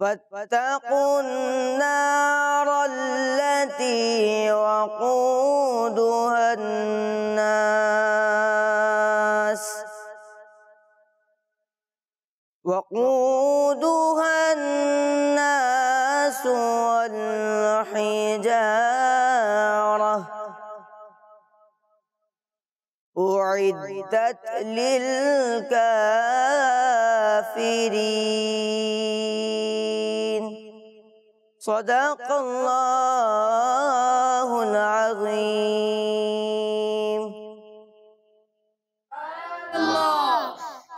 فاتقوا النار التي وقودها الناس والحجارة أعدت للكافرين صدق الله العظيم.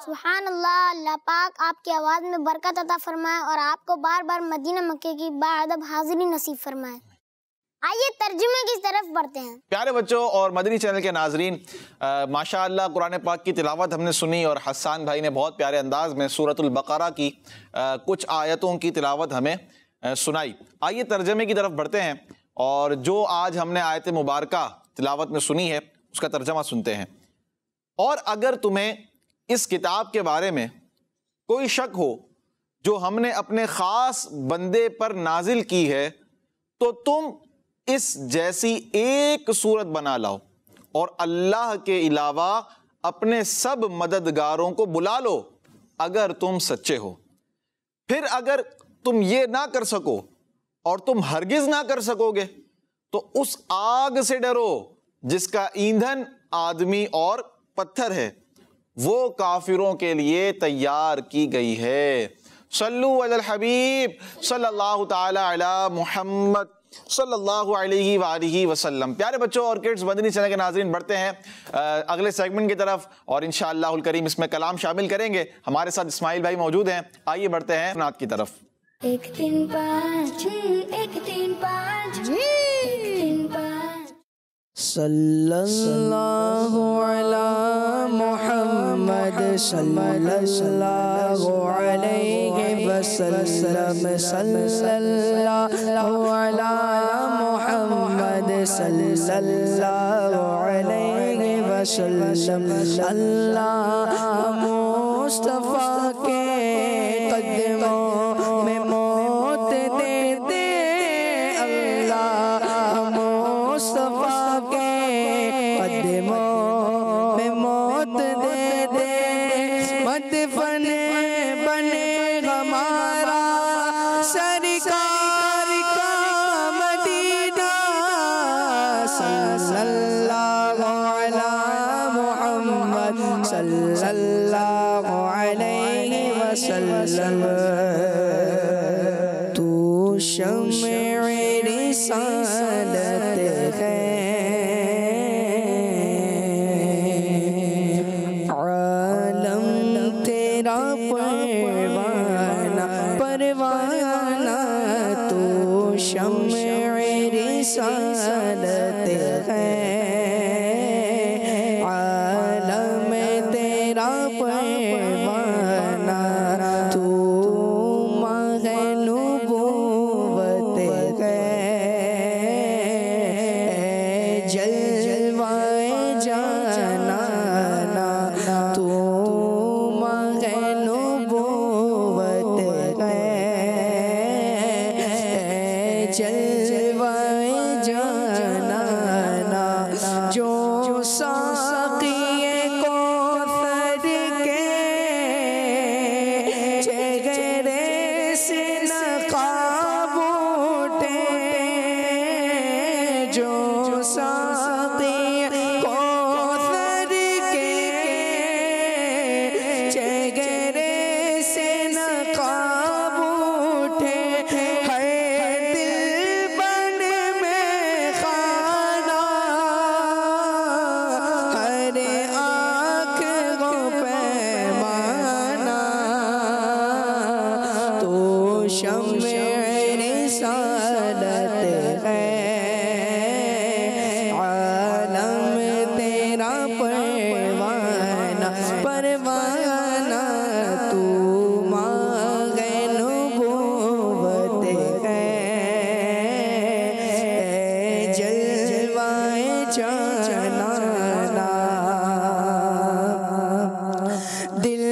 سبحان اللہ، اللہ پاک آپ کی آواز میں برکت عطا فرمائے اور آپ کو بار بار مدینہ مکے کی باادب حاضری نصیب فرمائے۔ آئیے ترجمے کی طرف بڑھتے ہیں۔ پیارے بچوں اور مدنی چینل کے ناظرین، ماشاءاللہ قرآن پاک کی تلاوت ہم نے سنی اور حسان بھائی نے بہت پیارے انداز میں سورۃ البقرہ کی کچھ آیتوں کی تلاوت ہمیں سنائی۔ آئیے ترجمے کی طرف بڑھتے ہیں اور جو آج ہم نے آیت مبارکہ تلاوت میں سنی ہے اس کا ترجمہ سنتے ہیں۔ اور اگر تمہیں اس کتاب کے بارے میں کوئی شک ہو جو ہم نے اپنے خاص بندے پر نازل کی ہے تو تم اس جیسی ایک صورت بنا لاؤ اور اللہ کے علاوہ اپنے سب مددگاروں کو بلا لو اگر تم سچے ہو۔ پھر اگر تم یہ نہ کر سکو اور تم ہرگز نہ کر سکو گے تو اس آگ سے ڈرو جس کا ایندھن آدمی اور پتھر ہے، وہ کافروں کے لیے تیار کی گئی ہے۔ صلو علی الحبیب صلی اللہ تعالی علی محمد صلی اللہ علیہ وآلہ وسلم۔ پیارے بچوں اور کڈز، مدنی چینل کے ناظرین، بڑھتے ہیں اگلے سیگمنٹ کی طرف اور انشاءاللہ الکریم اس میں کلام شامل کریں گے۔ ہمارے ساتھ اسماعیل بھائی موجود ہیں، آئیے بڑھتے ہیں نعت کی طرف۔ ایک تین پانچ، ایک تین پانچ، ایک تین پانچ۔ صلی اللہ علی محمد صلی اللہ علیہ وسلم، صلی اللہ علی محمد صلی اللہ علیہ وسلم۔ اللہ مصطفیٰ کے قدموں میں موت دے دے، اللہ مصطفیٰ کے قدموں میں موت دے دے، مدفن بنے ہمارا سرکار کا مدینہ، صلی اللہ علی محمد صلی اللہ علیہ وسلم۔ تو شمع رسالت ہے، عالم تیرا پروانہ پروانہ، تو شمع رسالت ہے، عالم تیرا پروانہ، تو ماہ نبوت ہے، جلوائے جانانا، تو ماہ نبوت ہے، جلوائے جانانا، جو ساقی کوثر کے چہرے سے نقاب اٹھے، جو ساقی کوثر کے چہرے سے نقاب اٹھے، ہے دل بن میں خانہ، ہر آنکھ کو پیمانہ، تو شمع رسالت ہے، عالم تیرا پروانہ پروانہ، تو ماہ نبوت ہے، جلوائے جانانا، دل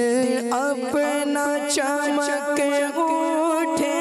اپنا چمک اٹھے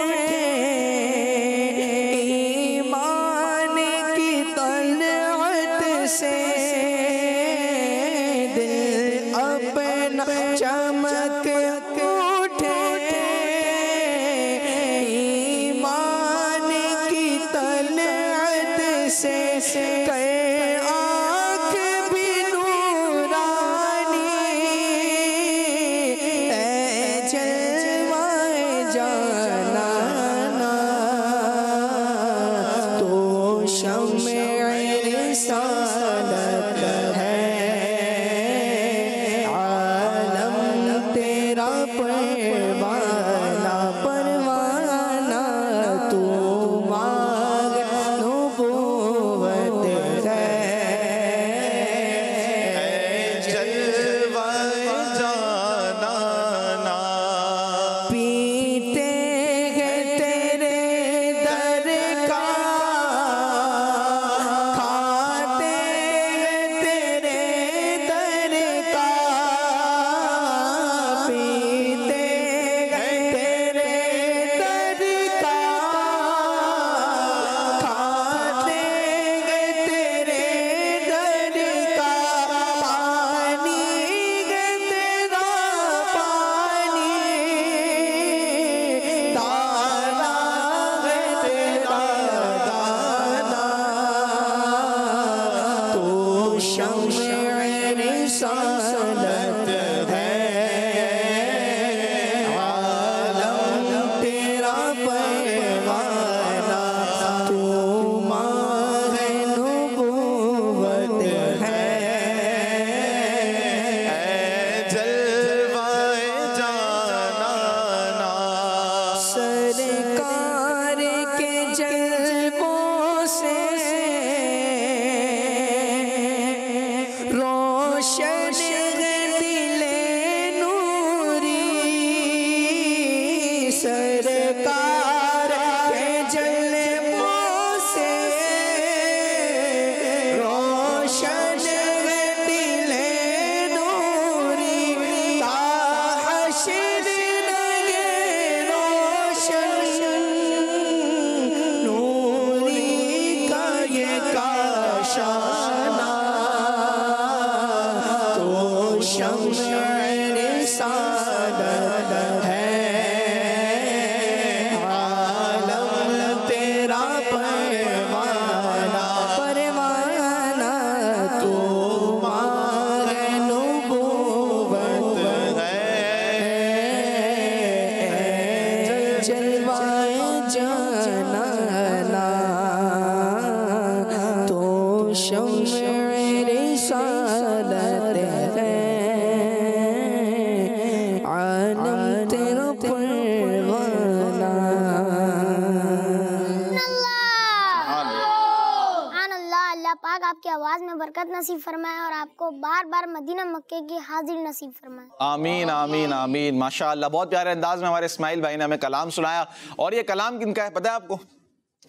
برکت نصیب فرمائے اور آپ کو بار بار مدینہ مکے کی حاضری نصیب فرمائے. آمین آمین آمین. ماشاءاللہ بہت پیارے انداز میں ہمارے اسماعیل بھائی نے ہمیں کلام سنایا. اور یہ کلام کن کا ہے پتہ ہے آپ کو؟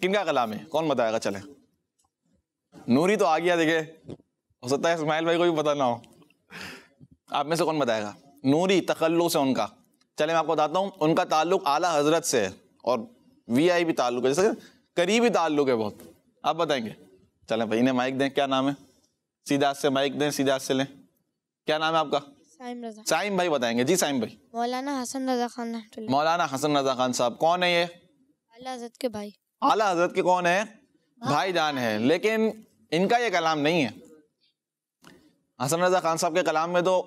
کن کا کلام ہے؟ کون بتائے گا؟ چلیں نوری تو آ گیا. دیکھے ہو سکتا ہے اسماعیل بھائی کو بھی پتہ نہ ہو. آپ میں سے کون بتائے گا؟ نوری تخلص ہے ان کا. چلے میں آپ کو بتاتا ہوں. ان کا تعلق اعلیٰ حضرت سے ہے اور وی آئی بھی تعلق ہے, جیسے قریبی تعلق ہے بہت. آپ بتائیں گے؟ چلیں بھائی انہیں مائک دیں. کیا نام ہے؟ سیدھا ہاتھ سے مائک دیں, سیدھا ہاتھ سے لیں. کیا نام ہے آپ کا؟ سائم رضا. سائم بھائی بتائیں گے. جی سائم بھائی. مولانا حسن رضا خان. مولانا حسن رضا خان صاحب کون ہے یہ؟ اعلیٰ حضرت کے بھائی. اعلیٰ حضرت کے کون ہے؟ بھائی جان ہے. لیکن ان کا یہ کلام نہیں ہے. حسن رضا خان صاحب کے کلام میں تو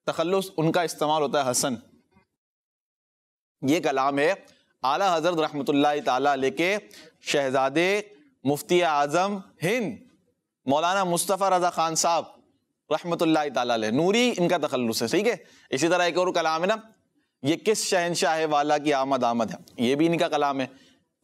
تخلص ان کا استعمال ہوتا ہے حسن. یہ کلام ہے اعلیٰ حضرت رحمۃ اللہ تعالیٰ علیہ کے شہزادے مفتی اعظم ہند مولانا مصطفیٰ رضا خان صاحب رحمۃ اللہ تعالیٰ علیہ. نوری ان کا تخلص ہے. ٹھیک ہے. اسی طرح ایک اور کلام ہے نا, یہ کس شہنشاہ والا کی آمد آمد ہے, یہ بھی ان کا کلام ہے.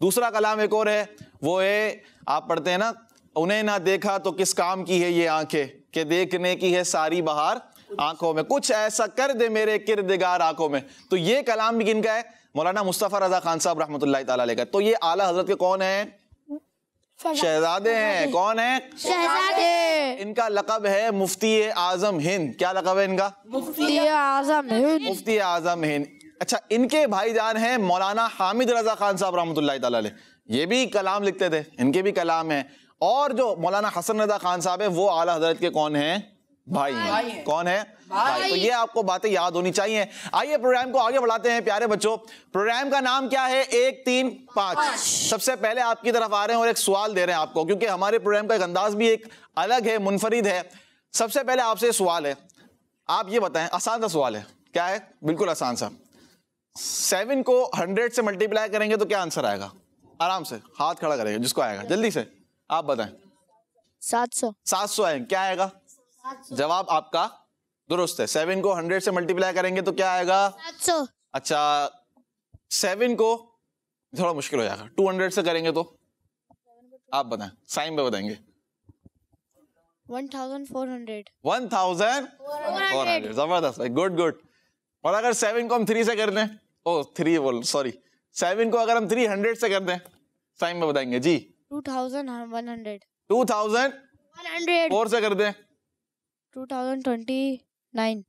دوسرا کلام ایک اور ہے, وہ ہے آپ پڑھتے ہیں نا, انہیں نہ دیکھا تو کس کام کی ہے یہ آنکھیں کہ دیکھنے کی ہے ساری بہار آنکھوں میں, کچھ ایسا کر دے میرے کردگار آنکھوں میں. تو یہ کلام بھی کن کا ہے؟ مولانا مصطفیٰ رضا خان صاحب رحمۃ اللہ تعالیٰ علیہ کا. تو یہ اعلیٰ حضرت کے کون ہیں؟ شہزادے ہیں. کون ہیں؟ شہزادے. ان کا لقب ہے مفتی اعظم ہند. کیا لقب ہے ان کا؟ مفتی اعظم ہند. مفتی اعظم ہند. اچھا, ان کے بھائی جان ہیں مولانا حامد رضا خان صاحب رحمۃ اللہ تعالیٰ علیہ. یہ بھی کلام لکھتے تھے, ان کے بھی کلام ہیں. اور جو مولانا حسن رضا خان صاحب ہیں وہ اعلیٰ حضرت کے کون ہیں؟ بھائی ہیں. کون ہے؟ بھائی. تو یہ آپ کو باتیں یاد ہونی چاہیے. آئیے پروگرام کو آگے بڑھاتے ہیں پیارے بچوں. پروگرام کا نام کیا ہے؟ 1 3 5. سب سے پہلے آپ کی طرف آ رہے ہیں اور ایک سوال دے رہے ہیں آپ کو, کیونکہ ہمارے پروگرام کا ایک انداز بھی ایک الگ ہے, منفرد ہے. سب سے پہلے آپ سے سوال ہے, آپ یہ بتائیں, آسان سا سوال ہے. کیا ہے؟ بالکل آسان سا. 7 کو 100 سے ملٹیپلائی کریں گے تو کیا آنسر آئے گا؟ آرام سے ہاتھ کھڑا کریں گے جس کو آئے گا, جلدی سے آپ بتائیں. 700. 700 آئے. کیا آئے گا؟ جواب آپ کا درست ہے. 7 کو 100 سے ملٹیپلائی کریں گے تو کیا آئے گا؟ 700. اچھا, 7 کو تھوڑا مشکل ہو جائے گا. 200 سے کریں گے تو آپ بتائیں. سائم پہ بتائیں گے. 1400. 1400. زبردست, گڈ گڈ. اور اگر 7 کو ہم 3 سے کر دیں, 7 کو اگر ہم 300 سے کر دیں, سائم پہ بتائیں گے. جی 2100. 2000 4 سے کر دیں. 2029.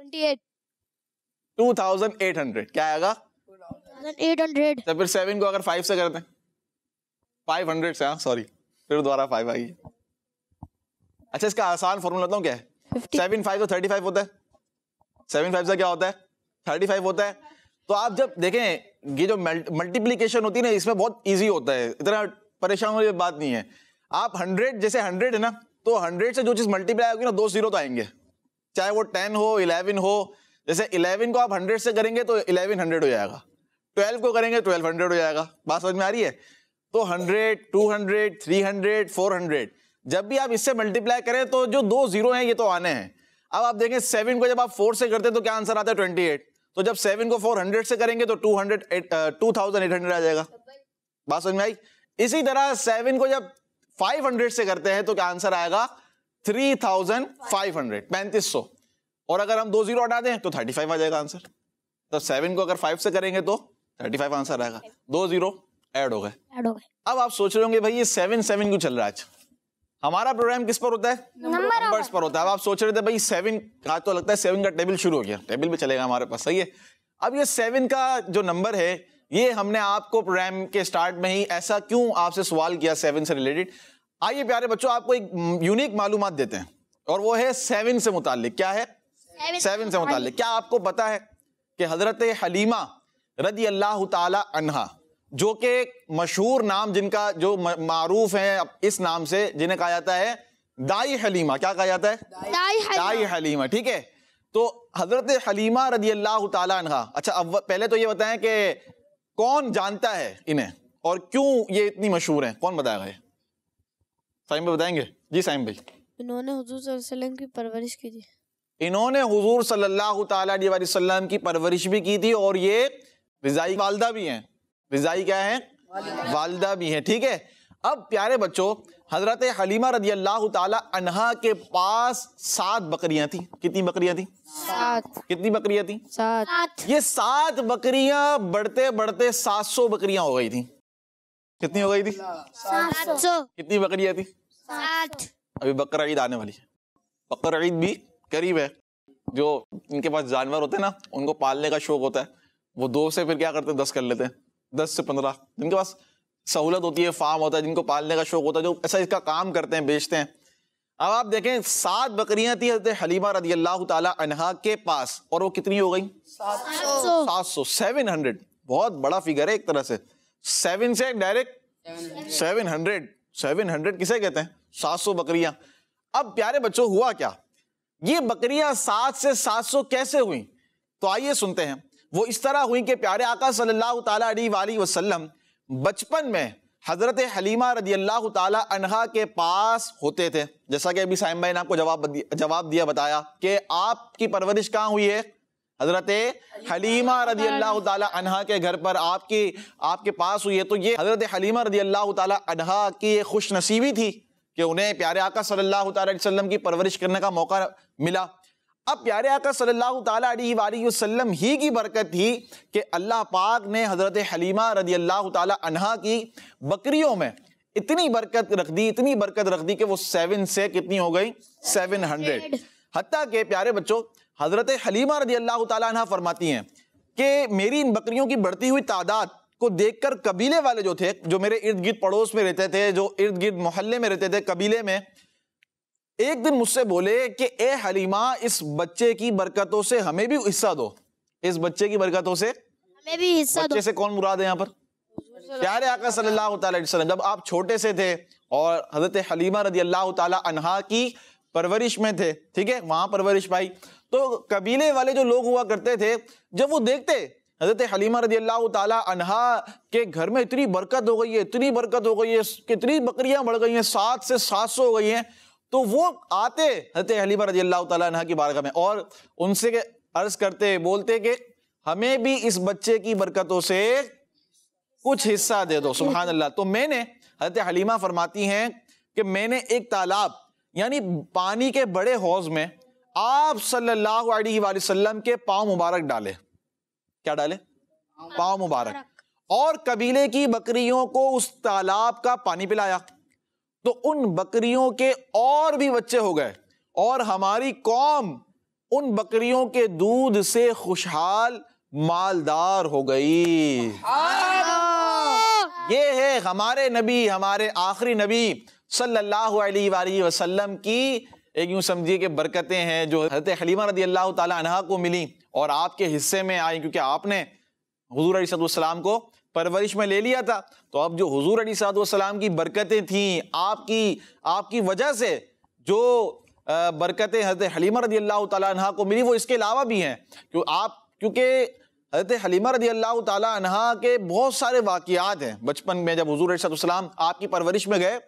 28. 2800. کیا آئے گا؟ 800. تو پھر 7 کو اگر 5 سے کر دیں, 500 سے, سوری پھر دوبارہ 5 آئی. اچھا, اس کا آسان فارمولا بتاؤں کیا ہے؟ 7 5 تو 35 ہوتا ہے. 7 5 سے کیا ہوتا ہے؟ 35 ہوتا ہے. تو آپ جب دیکھیں یہ جو ملٹیپلیکیشن ہوتی ہے نا, اس میں بہت ایزی ہوتا ہے, اتنا پریشان ہونے کی بات نہیں ہے. آپ 100 جیسے 100 ہے نا, تو 100 سے جو چیز ملٹیپلائی ہوگی نا 2 0 تو آئیں گے, چاہے وہ 10 ہو 11 ہو. جیسے 11 کو آپ 100 سے کریں گے تو 1100 ہو جائے گا, 12 کو کریں گے 1200 ہو جائے گا. بات سمجھ میں آ رہی ہے؟ تو 100 200 300 400 جب بھی آپ اس سے ملٹیپلائی کریں تو جو 2 0 ہیں یہ تو آنے ہیں. اب آپ دیکھیں 7 کو جب آپ 4 سے کرتے ہیں تو کیا آنسر آتا ہے؟ 28. تو جب 7 کو 400 سے کریں گے تو 2800 آ جائے گا. بات سمجھ میں آئی؟ اسی طرح 7 کو جب 500 سے کرتے ہیں تو کیا آنسر آئے گا؟ 3500 3500. اور اگر ہم 2 0 ہٹا دیں تو 35 آ جائے گا آنسر. تو 7 کو اگر 5 سے کریں گے تو 35 آنسر آئے گا. 2 0 ایڈ ہو گئے. اب آپ سوچ رہے ہوں گے بھائی یہ 7 7 کیوں چل رہا ہے؟ آج ہمارا پروگرام کس پر ہوتا ہے؟ نمبرز پر ہوتا ہے. اب آپ سوچ رہے تھے بھائی 7, آج تو لگتا ہے 7 کا ٹیبل شروع ہو گیا, ٹیبل بھی چلے گا ہمارے پاس. صحیح ہے. اب یہ 7 کا جو نمبر ہے یہ ہم نے آپ کو پروگرام کے سٹارٹ میں ہی ایسا کیوں آپ سے سوال کیا 7 سے ریلیٹڈ. آئیے پیارے بچوں آپ کو ایک یونیک معلومات دیتے ہیں, اور وہ ہے 7 سے متعلق. کیا ہے؟ 7 سے متعلق. کیا آپ کو پتا ہے کہ حضرت حلیمہ رضی اللہ تعالی عنہا, جو کہ مشہور نام جن کا جو معروف ہیں اس نام سے, جنہیں کہا جاتا ہے دائی حلیمہ. کیا کہا جاتا ہے؟ دائی حلیمہ. ٹھیک ہے. تو حضرت حلیمہ رضی اللہ تعالی عنہا, اچھا پہلے تو یہ بتائیں کہ کون جانتا ہے انہیں اور کیوں یہ اتنی مشہور ہیں؟ کون بتائے گا؟ سائم بھائی بتائیں گے. جی سائم بھائی. انہوں نے حضور صلی اللہ علیہ وسلم کی پرورش کی تھی. انہوں نے حضور صلی اللہ تعالی علیہ وسلم کی پرورش بھی کی تھی, اور یہ رضائی والدہ بھی ہیں. رضائی کیا ہیں؟ والدہ بھی ہیں. ٹھیک ہے. اب پیارے بچوں حضرت حلیمہ رضی اللہ تعالی عنہا کے پاس 7 بکریاں تھیں. کتنی بکریاں تھیں؟ 7. کتنی بکریاں تھیں؟ 7. یہ 7 بکریاں بڑھتے بڑھتے 700 بکریاں ہو گئی تھیں. کتنی ہو گئی تھی؟ 700. کتنی بکریاں تھی؟ 7. ابھی بقرہ عید آنے والی ہے, بقرہ عید بھی قریب ہے. جو ان کے پاس جانور ہوتے ہیں نا, ان کو پالنے کا شوق ہوتا ہے, وہ 2 سے پھر کیا کرتے ہیں 10 کر لیتے ہیں, 10 سے 15. جن کے پاس سہولت ہوتی ہے, فارم ہوتا ہے, جن کو پالنے کا شوق ہوتا ہے, جو ایسا اس کا کام کرتے ہیں, بیچتے ہیں. اب آپ دیکھیں 7 بکریاں تھی حضرت حلیمہ رضی اللہ تعالی عنہا کے پاس, اور وہ کتنی ہو گئی؟ 700. 700. بہت بڑا فگر ہے ایک طرح سے. 7 سے ڈائریکٹ 700 کسے کہتے ہیں؟ 700 بکریاں. اب پیارے بچوں ہوا کیا؟ یہ بکریاں 7 سے 700 کیسے ہوئیں؟ تو آئیے سنتے ہیں. وہ اس طرح ہوئی کہ پیارے آقا صلی اللہ تعالیٰ علیہ وآلہ وسلم بچپن میں حضرت حلیمہ رضی اللہ تعالیٰ عنہا کے پاس ہوتے تھے. جیسا کہ ابھی سائم بھائی نے آپ کو جواب دیا, بتایا کہ آپ کی پرورش کہاں ہوئی ہے؟ حضرت حلیمہ رضی اللہ تعالیٰ عنہا کے گھر پر آپ کے پاس ہوئی ہے. تو یہ حضرت حلیمہ رضی اللہ تعالیٰ عنہا کی خوش نصیبی تھی کہ انہیں پیارے آقا صلی اللہ تعالیٰ علیہ وسلم کی پرورش کرنے کا موقع ملا. اب پیارے آقا صلی اللہ تعالیٰ علیہ وآلہ وسلم ہی کی برکت تھی کہ اللہ پاک نے حضرت حلیمہ رضی اللہ تعالیٰ عنہا کی بکریوں میں اتنی برکت رکھ دی کہ وہ 7 سے کتنی ہو گئی؟ 700. حتیٰ کہ پیارے بچوں حضرت حلیمہ رضی اللہ تعالیٰ عنہا فرماتی ہیں کہ میری ان بکریوں کی بڑھتی ہوئی تعداد کو دیکھ کر قبیلے والے جو تھے, جو میرے ارد گرد پڑوس میں رہتے تھے, جو ارد گرد محلے میں رہتے تھے, قبیلے میں, ایک دن مجھ سے بولے کہ اے حلیمہ اس بچے کی برکتوں سے ہمیں بھی حصہ دو. اس بچے کی برکتوں سے ہمیں بھی حصہ دو. بچے سے کون مراد ہے یہاں پر؟ پیارے آقا صلی اللہ تعالیٰ علیہ وسلم. جب آپ چھوٹے سے تھے اور حضرت حلیمہ رضی اللہ تعالیٰ عنہا کی پرورش میں تھے, ٹھیک ہے, وہاں پرورش پائی, تو قبیلے والے جو لوگ ہوا کرتے تھے, جب وہ دیکھتے حضرت حلیمہ رضی اللہ تعالیٰ عنہا کے گھر میں اتنی برکت ہو گئی ہے, اتنی برکت ہو گئی ہے, کتنی بکریاں بڑھ گئی ہیں, 7 سے 700 ہو گئی ہیں, تو وہ آتے حضرت حلیمہ رضی اللہ تعالیٰ عنہا کی بارگاہ میں اور ان سے عرض کرتے, بولتے کہ ہمیں بھی اس بچے کی برکتوں سے کچھ حصہ دے دو. سبحان اللہ. تو میں نے, حضرت حلیمہ فرماتی ہیں کہ میں نے ایک تالاب یعنی پانی کے بڑے حوض میں آپ صلی اللہ علیہ وآلہ وسلم کے پاؤں مبارک ڈالے. کیا ڈالے؟ پاؤں مبارک. اور قبیلے کی بکریوں کو اس تالاب کا پانی پلایا, تو ان بکریوں کے اور بھی بچے ہو گئے اور ہماری قوم ان بکریوں کے دودھ سے خوشحال مالدار ہو گئی. یہ ہے ہمارے نبی, ہمارے آخری نبی صلی اللہ علیہ وآلہ وسلم کی ایک یوں سمجھیے کہ برکتیں ہیں جو حضرت حلیمہ رضی اللہ تعالیٰ عنہا کو ملی اور آپ کے حصے میں آئی, کیونکہ آپ نے حضور علیہ السلام کو پرورش میں لے لیا تھا. تو اب جو حضور علیہ السلام کی برکتیں تھیں, آپ کی وجہ سے جو برکتیں حضرت حلیمہ رضی اللہ تعالیٰ عنہا کو ملی, وہ اس کے علاوہ بھی ہیں. کیونکہ حضرت حلیمہ رضی اللہ تعالیٰ عنہا کے بہت سارے واقعات ہیں بچپن میں. جب حضور علیہ السلام آپ کی پرورش میں گئے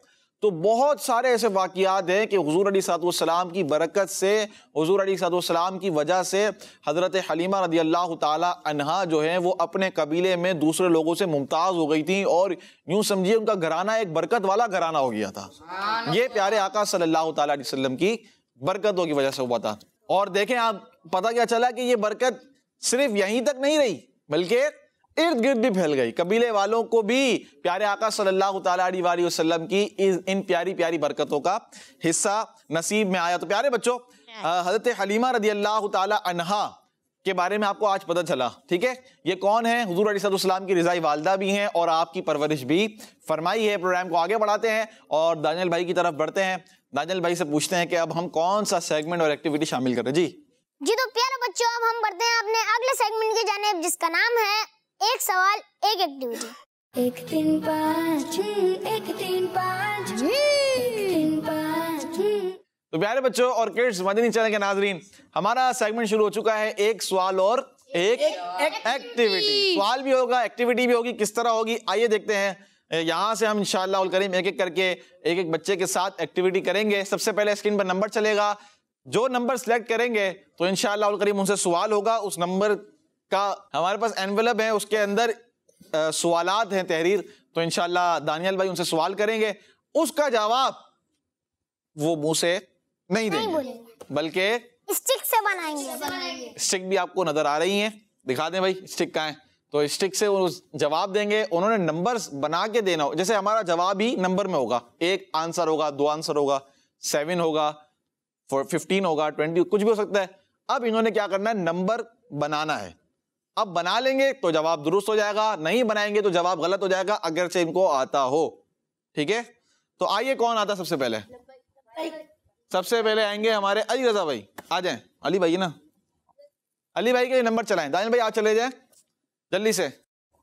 تو بہت سارے ایسے واقعات ہیں کہ حضور علیہ السلام کی برکت سے, حضور علیہ السلام کی وجہ سے حضرت حلیمہ رضی اللہ تعالی عنہا جو ہیں وہ اپنے قبیلے میں دوسرے لوگوں سے ممتاز ہو گئی تھیں اور یوں سمجھیے ان کا گھرانہ ایک برکت والا گھرانہ ہو گیا تھا. یہ پیارے آقا صلی اللہ تعالی علیہ وسلم کی برکتوں کی وجہ سے ہوا تھا. اور دیکھیں آپ, پتہ کیا چلا کہ یہ برکت صرف یہیں تک نہیں رہی بلکہ ارد گرد بھی پھیل گئی. قبیلے والوں کو بھی پیارے آقا صلی اللہ تعالیٰ علیہ وآلہ وسلم کی ان پیاری پیاری برکتوں کا حصہ نصیب میں آیا. تو پیارے بچوں حضرت حلیمہ رضی اللہ تعالیٰ عنہا کے بارے میں آپ کو آج پتہ چلا, ٹھیک ہے. یہ کون ہیں؟ حضور علیہ السلام کی رضائی والدہ بھی ہیں اور آپ کی پرورش بھی فرمائی ہے. پروگرام کو آگے بڑھاتے ہیں اور دانیل بھائی کی طرف بڑھتے ہیں. دانیل بھائی سے پوچھتے ہیں کہ اب ہم کون سا سیگمنٹ اور ایکٹیویٹی شامل کر رہے ہیں. جی تو پیارے بچوں اب ہم بڑھتے ہیں اپنے اگلے سیگمنٹ کی جانب جس کا نام ہے ایک سوال ایک ایکٹیویٹی. 1 3 5 1 3 5 1 3 5. تو پیارے بچوں اور کڈز مدنی چینل کے ناظرین, ہمارا سیگمنٹ شروع ہو چکا ہے ایک سوال اور ایک ایکٹیویٹی. سوال بھی ہوگا, ایکٹیویٹی بھی ہوگی. کس طرح ہوگی آئیے دیکھتے ہیں. یہاں سے ہم انشاءاللہ الکریم ایک ایک کر کے ایک بچے کے ساتھ ایکٹیویٹی کریں گے. سب سے پہلے اسکرین پر نمبر چلے گا, جو نمبر سلیکٹ کریں گے تو انشاءاللہ الکریم ان سے سوال ہوگا. اس نمبر کا ہمارے پاس انویلپ ہے, اس کے اندر سوالات ہیں, تحریر. تو انشاءاللہ دانیال بھائی ان سے سوال کریں گے اس کا جواب وہ منہ سے نہیں دیں گے بلکہ اسٹک سے بنائیں گے. اسٹک بھی آپ کو نظر آ رہی ہیں, دکھا دیں بھائی اسٹک کہاں ہے, تو اسٹک سے وہ جواب دیں گے. انہوں نے نمبرز بنا کے دینا ہو, جیسے ہمارا جواب ہی نمبر میں ہوگا, ایک آنسر ہوگا, دو آنسر ہوگا, 7 ہوگا, 15 ہوگا, 20 کچھ بھی ہو سکتا ہے. اب انہوں نے کیا کرنا ہے, نمبر بنانا ہے. اب بنا لیں گے تو جواب درست ہو جائے گا, نہیں بنائیں گے تو جواب غلط ہو جائے گا اگرچہ ان کو آتا ہو. ٹھیک ہے, تو آئیے کون آتا سب سے پہلے؟ سب سے پہلے آئیں گے ہمارے علی رضا بھائی. آ جائیں علی بھائی نا, علی بھائی کے نمبر چلائیں. دانیال بھائی آپ چلے جائیں جلدی سے.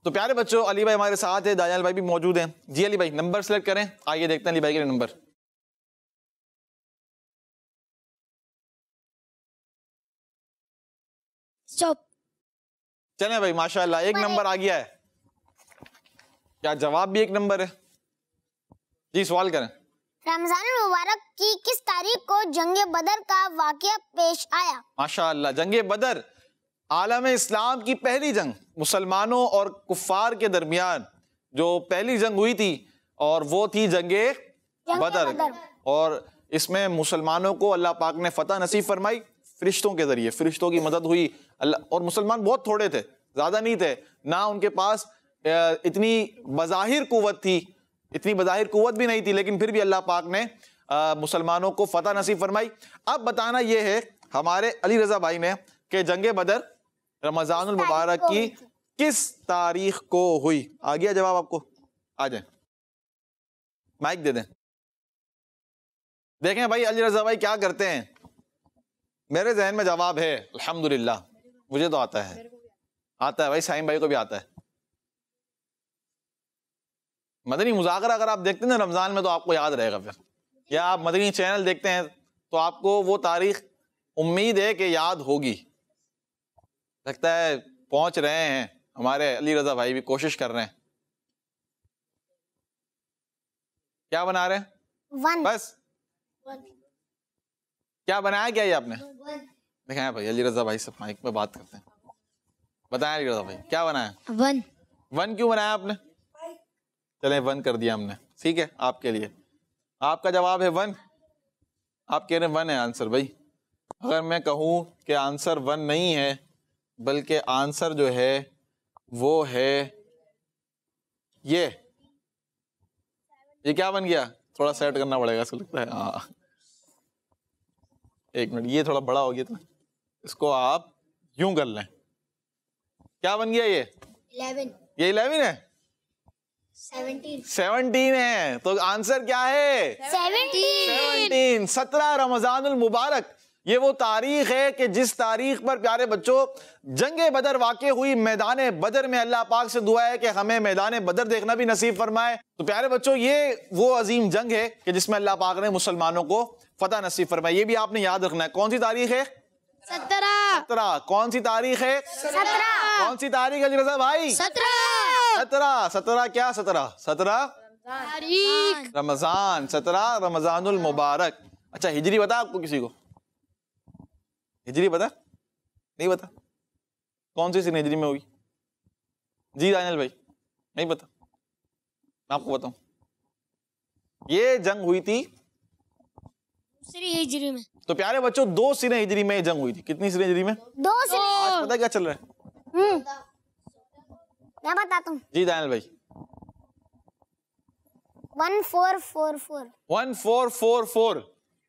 تو پیارے بچوں علی بھائی ہمارے ساتھ ہے, دانیال بھائی بھی موجود ہیں. جی علی بھائی نمبر سلیکٹ کریں, آئیے دیکھتے ہیں علی بھائی کے نمبر. Stop. چلیں بھائی ماشاءاللہ ایک نمبر آ گیا ہے. کیا جواب بھی ایک نمبر ہے؟ جی سوال کریں. رمضان المبارک کی کس تاریخ کو جنگ بدر کا واقعہ پیش آیا؟ ماشاءاللہ جنگ بدر عالم اسلام کی پہلی جنگ, مسلمانوں اور کفار کے درمیان جو پہلی جنگ ہوئی تھی, اور وہ تھی جنگ بدر. اور اس میں مسلمانوں کو اللہ پاک نے فتح نصیب فرمائی فرشتوں کے ذریعے, فرشتوں کی مدد ہوئی. اور مسلمان بہت تھوڑے تھے, زیادہ نہیں تھے, نہ ان کے پاس اتنی بظاہر قوت تھی, اتنی بظاہر قوت بھی نہیں تھی, لیکن پھر بھی اللہ پاک نے مسلمانوں کو فتح نصیب فرمائی. اب بتانا یہ ہے ہمارے علی رضا بھائی نے کہ جنگ بدر رمضان المبارک کی کس تاریخ کو ہوئی. آ گیا جواب آپ کو؟ آ جائیں مائک دے دیں. دیکھیں بھائی علی رضا بھائی کیا کرتے ہیں. میرے ذہن میں جواب ہے الحمدللہ, مجھے تو آتا ہے بھائی, سائم بھائی کو بھی آتا ہے. مدنی مذاکرہ اگر آپ دیکھتے ہیں نا رمضان میں تو آپ کو یاد رہے گا پھر, یا آپ مدنی چینل دیکھتے ہیں تو آپ کو وہ تاریخ امید ہے کہ یاد ہوگی. لگتا ہے پہنچ رہے ہیں ہمارے علی رضا بھائی, بھی کوشش کر رہے ہیں. کیا بنا رہے ہیں؟ بس کیا بنایا کیا یہ آپ نے؟ دیکھیں بھائی علی رضا بھائی سے مائک پہ بات کرتے ہیں. بتائیں علی رضا بھائی کیا بنایا؟ 1 کیوں بنایا آپ نے؟ چلیں 1 کر دیا ہم نے, ٹھیک ہے آپ کے لیے. آپ کا جواب ہے 1, آپ کہہ رہے ہیں 1 ہے آنسر. بھائی اگر میں کہوں کہ آنسر 1 نہیں ہے بلکہ آنسر جو ہے وہ ہے یہ کیا بن گیا؟ تھوڑا سیٹ کرنا پڑے گا اس کو, لگتا ہے. ہاں ایک منٹ, یہ تھوڑا بڑا ہو گیا تھا, اس کو آپ یوں کر لیں. کیا بن گیا یہ 11 ہے, 17 ہے. تو آنسر کیا ہے 17. 17 رمضان المبارک یہ وہ تاریخ ہے کہ جس تاریخ پر پیارے بچوں جنگ بدر واقع ہوئی. میدان بدر میں اللہ پاک سے دعا ہے کہ ہمیں میدان بدر دیکھنا بھی نصیب فرمائے. تو پیارے بچوں یہ وہ عظیم جنگ ہے کہ جس میں اللہ پاک نے مسلمانوں کو فتح نصیب فرمائی. یہ بھی آپ نے یاد رکھنا ہے. کون سی تاریخ ہے؟ 17. کون سی تاریخ ہے؟ 17. کون سی تاریخ علی رضا بھائی؟ 17 کیا 17 رمضان, 17 رمضان المبارک. اچھا ہجری بتا آپ کو کسی کو؟ ہجری پتا نہیں؟ پتا کون سی سن ہجری میں ہوئی؟ جی دانیال بھائی نہیں پتا, میں آپ کو بتاؤں. یہ جنگ ہوئی تھی ہجری میں. تو پیارے بچوں 2 سن ہجری میں جنگ ہوئی تھی. کتنی سن ہجری میں؟ 2 آج پتا کیا چل رہا ہے؟ میں بتاتا ہوں. جی دانیال بھائی 1444. 1444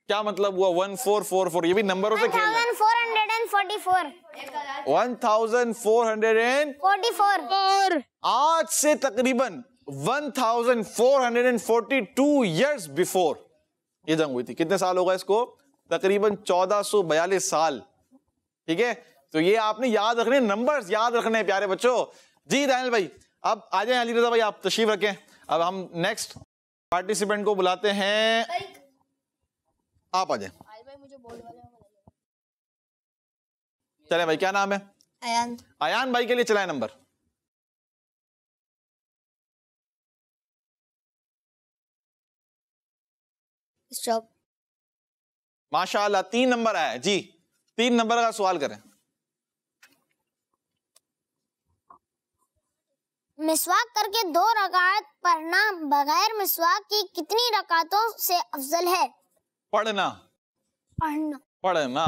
کیا مطلب ہوا؟ 1444 یہ بھی نمبروں سے کھیل رہا ہے. 1444 آج سے تقریباً 1442 ایئرز بیفور یہ جنگ ہوئی تھی. کتنے سال ہوگا اس کو؟ تقریباً 1442 سال. ٹھیک ہے, تو یہ آپ نے یاد رکھنے, نمبرز یاد رکھنے ہیں پیارے بچوں. جی دانیال بھائی اب آ جائیں, علی رضا بھائی آپ تشریف رکھیں. اب ہم نیکسٹ پارٹیسپینٹ کو بلاتے ہیں, آپ آ جائیں. چلیں بھائی کیا نام ہے؟ ایان بھائی کے لیے چلائیں نمبر. ماشاءاللہ 3 نمبر آیا. جی 3 نمبر کا سوال کریں. مسواک کر کے 2 رکعت پڑھنا بغیر مسواک کی کتنی رکعتوں سے افضل ہے؟ پڑھنا پڑھنا پڑھنا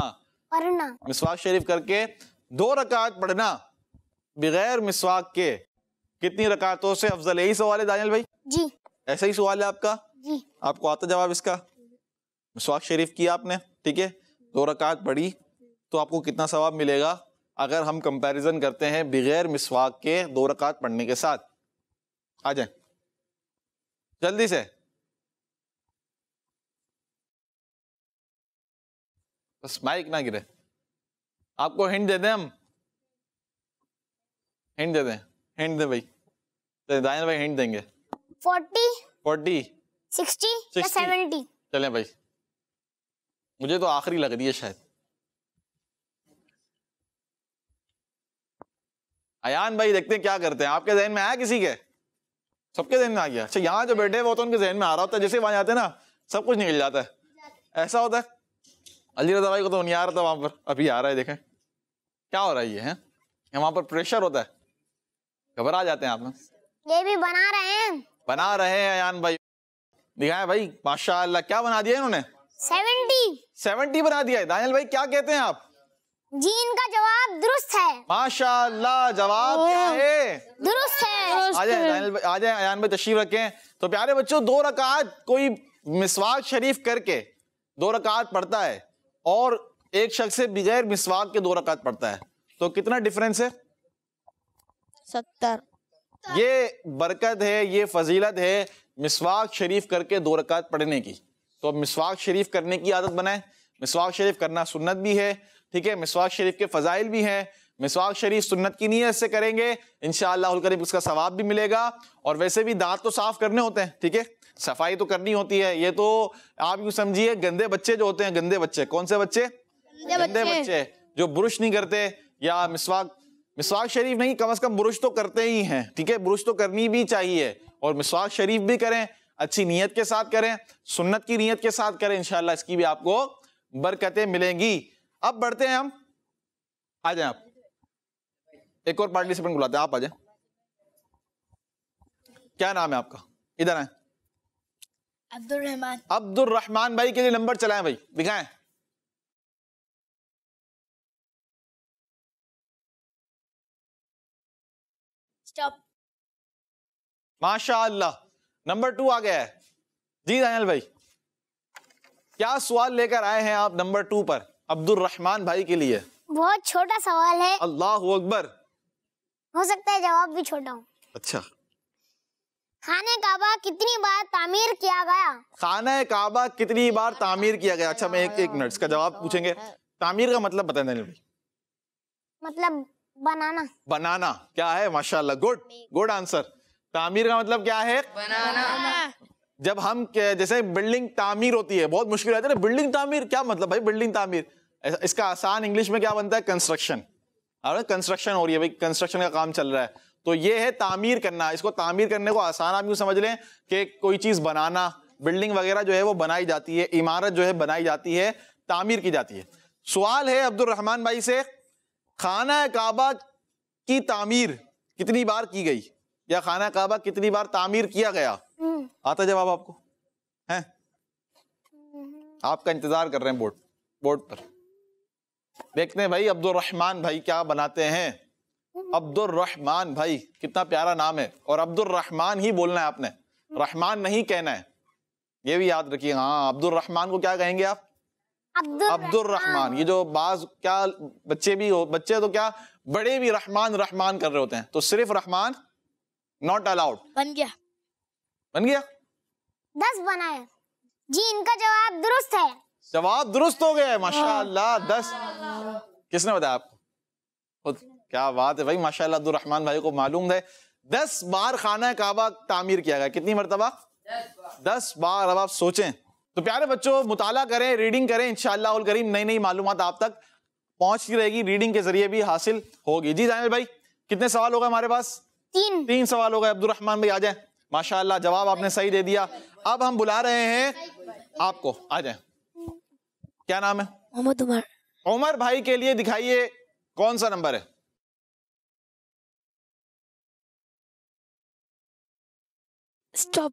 پڑھنا مسواک شریف کر کے 2 رکعت پڑھنا بغیر مسواک کے کتنی رکعتوں سے افضل ہے؟ یہی سوال ہے دانیال بھائی؟ جی ایسا ہی سوال ہے آپ کا؟ جی آپ کو آتا جواب اس کا؟ مسواک شریف کیا آپ نے، ٹھیک ہے، 2 رکعت پڑھی تو آپ کو کتنا ثواب ملے گا اگر ہم کمپیریزن کرتے ہیں بغیر مسواک کے 2 رکعت پڑھنے کے ساتھ؟ آ جائیں جلدی سے. بس مائک نہ گرے. آپ کو ہنٹ دے دیں ہم؟ ہنٹ دے دیں، ہنٹ دیں بھائی، دانیال بھائی ہنٹ دیں گے. 40 40 60 یا 70؟ چلیں بھائی، مجھے تو آخری لگ رہی ہے شاید. ایان بھائی دیکھتے ہیں کیا کرتے ہیں. آپ کے ذہن میں آیا کسی کے؟ سب کے ذہن میں آ گیا؟ اچھا یہاں جو بیٹھے وہ تو ان کے ذہن میں آ رہا ہوتا ہے، جیسے وہاں جاتے ہیں نا سب کچھ نکل جاتا ہے. ایسا ہوتا ہے. علی رضا بھائی کو تو نہیں آ رہا تھا وہاں پر، ابھی آ رہا ہے. دیکھیں کیا ہو رہا ہے یہ وہاں پر پریشر ہوتا ہے، گھبرا جاتے ہیں آپ. یہ بھی بنا رہے ہیں. بنا رہے ہیں ایان بھائی، دکھائیں بھائی ماشاء اللہ. کیا بنا دیا انہوں نے؟ 70 بنا دیا ہے. دانیال بھائی کیا کہتے ہیں آپ؟ جی ان کا جواب درست ہے. ماشاء اللہ، جواب کیا ہے؟ درست ہے. آ جائیں دانیال بھائی، آ جائیں ایان بھائی تشریف رکھیں. تو پیارے بچوں 2 رکعت کوئی مسواک شریف کر کے 2 رکعت پڑھتا ہے اور ایک شخص سے بغیر مسواک کے 2 رکعت پڑھتا ہے تو کتنا ڈیفرنس ہے؟ 70. یہ برکت ہے، یہ فضیلت ہے مسواک شریف کر کے 2 رکعت پڑھنے کی. تو اب مسواک شریف کرنے کی عادت بنائیں. مسواک شریف کرنا سنت بھی ہے، ٹھیک ہے، مسواک شریف کے فضائل بھی ہیں. مسواک شریف سنت کی نیت سے کریں گے انشاءاللہ الکریم اس کا ثواب بھی ملے گا. اور ویسے بھی دانت تو صاف کرنے ہوتے ہیں، ٹھیک ہے، صفائی تو کرنی ہوتی ہے. یہ تو آپ یوں سمجھیے گندے بچے جو ہوتے ہیں، گندے بچے، کون سے بچے؟ گندے بچے جو برش نہیں کرتے یا مسواک شریف نہیں، کم از کم برش تو کرتے ہی ہیں، ٹھیک ہے، برش تو کرنی بھی چاہیے. اور مسواک شریف بھی کریں، اچھی نیت کے ساتھ کریں، سنت کی نیت کے ساتھ کریں، انشاءاللہ اس کی بھی آپ کو برکتیں ملیں گی. اب بڑھتے ہیں ہم. آ جائیں آپ، ایک اور پارٹیسپینٹ بلاتے ہیں، آپ آ جائیں. کیا نام ہے آپ کا؟ ادھر آئیں. عبد الرحمان بھائی کے لیے نمبر چلائیں بھائی، دکھائیں. ماشاء اللہ نمبر 2 آ گیا ہے. جی دانیال بھائی کیا سوال لے کر آئے ہیں آپ نمبر 2 پر عبد الرحمان بھائی کے لیے؟ بہت چھوٹا سوال ہے. اللہ اکبر. ہو سکتا ہے جواب بھی چھوٹا ہو. اچھا. خانہ کعبہ کتنی بار تعمیر کیا گیا؟ خانہ کعبہ کتنی بار تعمیر کیا گیا؟ اچھا میں ایک منٹ اس کا جواب پوچھیں گے. تعمیر کا مطلب بتائیں دانیال بھائی. مطلب بنانا. بنانا کیا ہے؟ ماشاءاللہ، گڈ آنسر. تعمیر کا مطلب کیا ہے؟ بنانا. جب ہم جیسے بلڈنگ تعمیر ہوتی ہے، بہت مشکل ہوتا ہے نا بلڈنگ تعمیر. کیا مطلب بھائی بلڈنگ تعمیر؟ اس کا آسان انگلش میں کیا بنتا ہے؟ کنسٹرکشن. کنسٹرکشن ہو رہی ہے بھائی، کنسٹرکشن کا کام چل رہا ہے تو یہ ہے تعمیر کرنا. اس کو تعمیر کرنے کو آسان آپ یوں سمجھ لیں کہ کوئی چیز بنانا. بلڈنگ وغیرہ جو ہے وہ بنائی جاتی ہے، عمارت جو ہے بنائی جاتی ہے، تعمیر کی جاتی ہے. سوال ہے عبد الرحمان بھائی سے، خانہ کعبہ کی تعمیر کتنی بار کی گئی یا خانہ کعبہ کتنی بار تعمیر کیا گیا؟ آتا جواب آپ کو ہیں؟ آپ کا انتظار کر رہے ہیں بورڈ پر. دیکھتے ہیں بھائی عبد الرحمان بھائی کیا بناتے ہیں. عبد الرحمان بھائی کتنا پیارا نام ہے، اور عبد الرحمان ہی بولنا ہے آپ نے، رحمان نہیں کہنا ہے، یہ بھی یاد رکھیے. ہاں عبد الرحمان کو کیا کہیں گے آپ؟ عبد الرحمان. یہ جو بعض کیا بچے تو کیا بڑے بھی رحمان کر رہے ہوتے ہیں، تو صرف رحمان ناٹ الاؤڈ. بن گیا. 10 بنائے. جی ان کا جواب درست ہے. جواب درست ہو گیا ہے، ماشاءاللہ. 10 کس نے بتایا آپ کو؟ کیا بات ہے بھائی، ماشاءاللہ عبد الرحمان بھائی کو معلوم ہے. 10 بار خانہ کعبہ تعمیر کیا گیا. کتنی مرتبہ؟ 10 بار. اب آپ سوچیں. تو پیارے بچوں مطالعہ کریں، ریڈنگ کریں، انشاءاللہ الکریم نئی معلومات آپ تک پہنچتی رہے گی، ریڈنگ کے ذریعے بھی حاصل ہوگی. جی دانیال بھائی کتنے سوال ہو گئے ہمارے پاس؟ 3 سوال ہو گئے. عبد الرحمان بھائی آ جائیں. ماشاءاللہ جواب آپ نے صحیح دے دیا. اب ہم بلا رہے ہیں آپ کو، آ جائیں. کیا نام ہے؟ محمد عمر. عمر بھائی کے لیے دکھائیے کون سا نمبر ہے؟ Stop.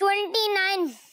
29।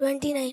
29.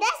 10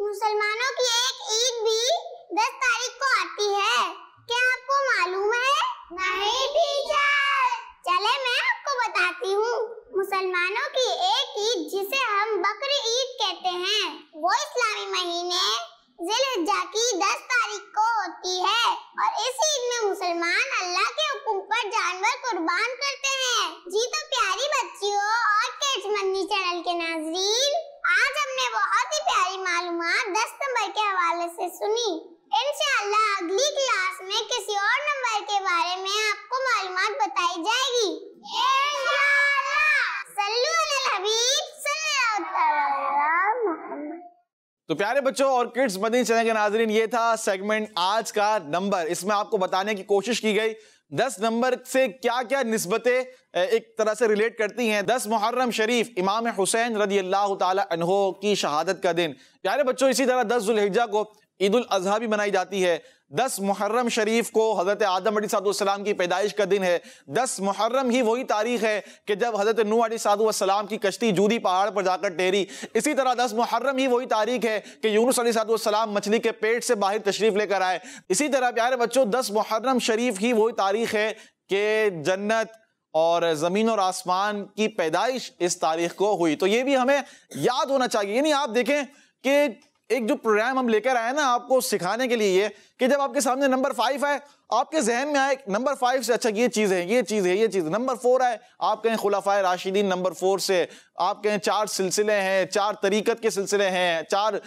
مسلمانوں کی ایک عید بھی 10 تاریخ کو آتی ہے، کیا آپ کو معلوم ہے؟ نہیں ٹیچر۔ چلے میں آپ کو بتاتی ہوں۔ مسلمانوں کی ایک عید جسے ہم بقر عید کہتے ہیں، وہ اسلامی مہینے ذی الحجہ کی 10 تاریخ کو ہوتی ہے، اور اس عید میں مسلمان اللہ کے حکم پر جانور قربان کرتے ہیں۔ جی تو پیاری بچیوں اور کڈز منی چینل کے ناظرین، آج ہم نے بہت ہی پیاری معلومات 10 نمبر کے حوالے سے سنی۔ انشاءاللہ اگلی کلاس میں کسی اور نمبر کے بارے میں آپ کو معلومات بتائی جائے گی انشاءاللہ۔ صلو علی الحبیب صلی اللہ علیہ وسلم۔ تو پیارے بچوں اور کڈز مدنی چینل کے ناظرین، یہ تھا سیگمنٹ آج کا نمبر۔ اس میں آپ کو بتانے کی کوشش کی گئی 10 نمبر سے کیا کیا نسبتیں ایک طرح سے ریلیٹ کرتی ہیں۔ 10 محرم شریف امام حسین رضی اللہ تعالی عنہ کی شہادت کا دن۔ پیارے بچوں اسی طرح 10 ذو الحجہ کو عید الاضحیٰ بھی منائی جاتی ہے۔ 10 محرم شریف کو حضرت آدم علیہ السلام کی پیدائش کا دن ہے۔ 10 محرم ہی وہی تاریخ ہے کہ جب حضرت نوح علیہ السلام کی کشتی جودی پہاڑ پر جا کر ٹھہری۔ اسی طرح 10 محرم ہی وہی تاریخ ہے کہ یونس علیہ السلام مچھلی کے پیٹ سے باہر تشریف لے کر آئے۔ اسی طرح پیارے بچوں 10 محرم شریف ہی وہی تاریخ ہے کہ جنت اور زمین اور آسمان کی پیدائش اس تاریخ کو ہوئی۔ تو یہ بھی ہمیں یاد ہونا چاہیے۔ یعنی آپ دیکھیں کہ ایک جو پروگرام ہم لے کر آئے نا آپ کو سکھانے کے لیے، یہ کہ جب آپ کے سامنے نمبر 5 ہے، آپ کے ذہن میں آئے نمبر 5 سے اچھا یہ چیز ہے، یہ چیز ہے، یہ چیز۔ نمبر 4 ہے، آپ کہیں خلفائے راشدین، نمبر 4 سے آپ کہیں 4 سلسلے ہیں، 4 طریقت کے سلسلے ہیں، 4